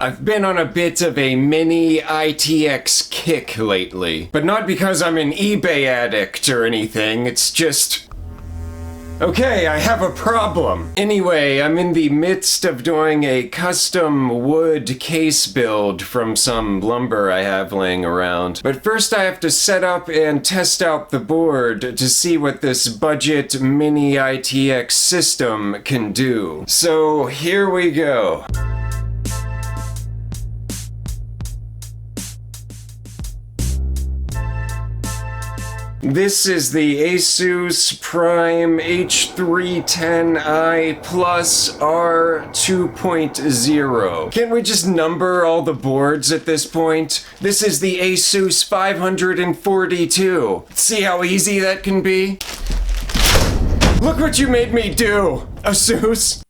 I've been on a bit of a Mini-ITX kick lately, but not because I'm an eBay addict or anything, it's just... Okay, I have a problem. Anyway, I'm in the midst of doing a custom wood case build from some lumber I have laying around. But first I have to set up and test out the board to see what this budget Mini-ITX system can do. So here we go. This is the Asus Prime H310i Plus R 2.0. Can't we just number all the boards at this point? This is the Asus 542. See how easy that can be? Look what you made me do, Asus!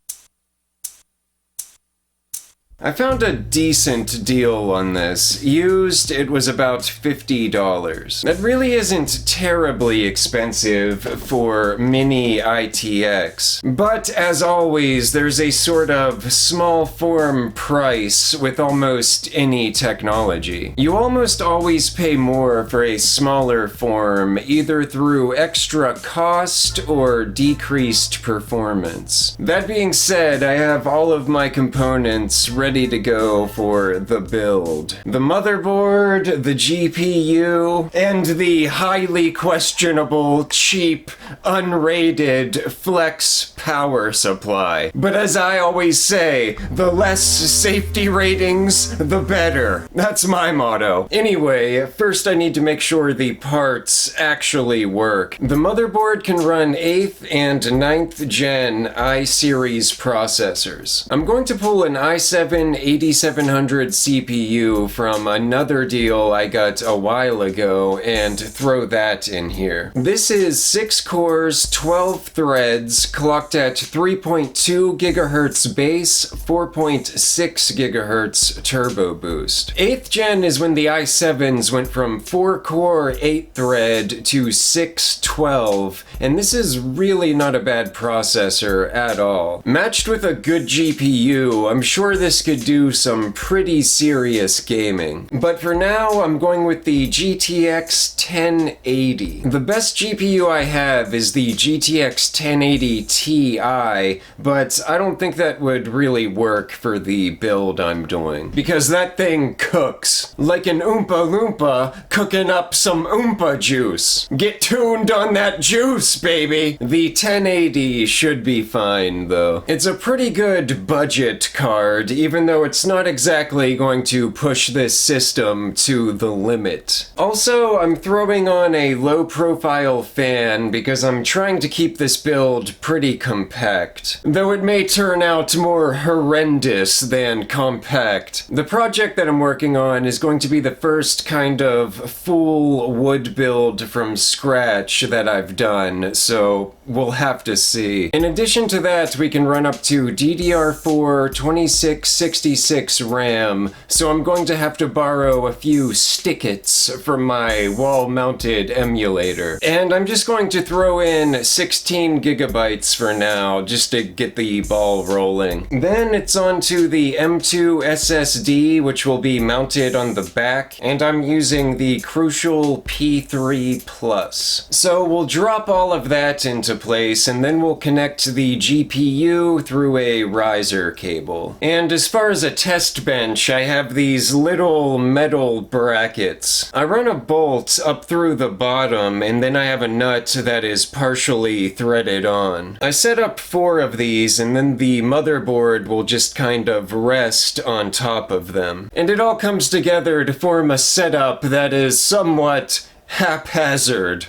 I found a decent deal on this. Used, it was about $50. That really isn't terribly expensive for Mini-ITX. But as always, there's a sort of small form price with almost any technology. You almost always pay more for a smaller form, either through extra cost or decreased performance. That being said, I have all of my components ready to go for the build. The motherboard, the GPU, and the highly questionable, cheap, unrated flex power supply. But as I always say, the less safety ratings, the better. That's my motto. Anyway, first I need to make sure the parts actually work. The motherboard can run 8th and 9th gen i-series processors. I'm going to pull an i7 8700 CPU from another deal I got a while ago and throw that in here. This is 6 cores, 12 threads, clocked at 3.2 GHz base, 4.6 GHz turbo boost. 8th gen is when the i7s went from 4 core, 8 thread to 6, 12, and this is really not a bad processor at all. Matched with a good GPU, I'm sure this could do some pretty serious gaming. But for now, I'm going with the GTX 1080. The best GPU I have is the GTX 1080 Ti, but I don't think that would really work for the build I'm doing, because that thing cooks. Like an Oompa Loompa cooking up some Oompa juice. Get tuned on that juice, baby! The 1080 should be fine, though. It's a pretty good budget card, even though it's not exactly going to push this system to the limit. Also, I'm throwing on a low-profile fan because I'm trying to keep this build pretty compact, though it may turn out more horrendous than compact. The project that I'm working on is going to be the first kind of full wood build from scratch that I've done, so we'll have to see. In addition to that, we can run up to DDR4 2666 RAM, so I'm going to have to borrow a few stickets from my wall-mounted emulator. And I'm just going to throw in 16 gigabytes for now, just to get the ball rolling. Then it's on to the M2 SSD, which will be mounted on the back, and I'm using the Crucial P3 Plus. So we'll drop all of that into place, and then we'll connect the GPU through a riser cable. And as far as a test bench, I have these little metal brackets. I run a bolt up through the bottom, and then I have a nut that is partially threaded on. I set up 4 of these, and then the motherboard will just kind of rest on top of them. And it all comes together to form a setup that is somewhat haphazard.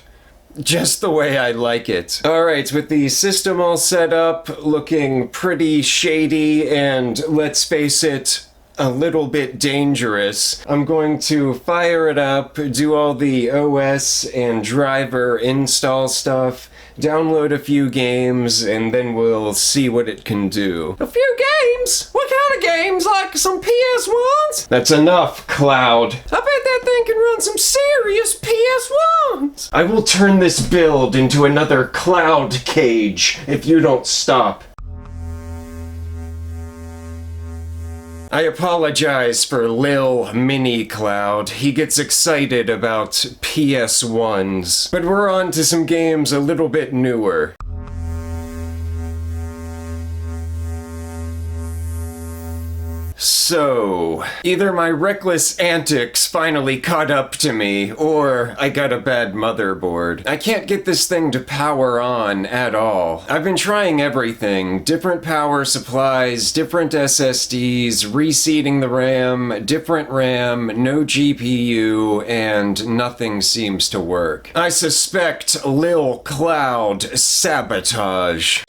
Just the way I like it. Alright, with the system all set up, looking pretty shady, and let's face it, a little bit dangerous, I'm going to fire it up, do all the OS and driver install stuff, download a few games, and then we'll see what it can do. A few games? What kind of games? Like some PS1s? That's enough, Cloud. I bet that thing can run some serious PS1s. I will turn this build into another Cloud cage if you don't stop. I apologize for Lil Mini Cloud. He gets excited about PS1s. But we're on to some games a little bit newer. So, either my reckless antics finally caught up to me, or I got a bad motherboard. I can't get this thing to power on at all. I've been trying everything. Different power supplies, different SSDs, reseating the RAM, different RAM, no GPU, and nothing seems to work. I suspect Lil Cloud sabotage.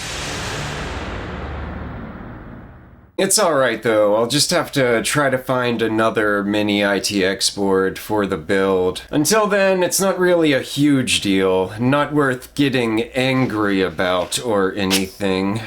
It's alright though, I'll just have to try to find another Mini-ITX board for the build. Until then, it's not really a huge deal, not worth getting angry about or anything.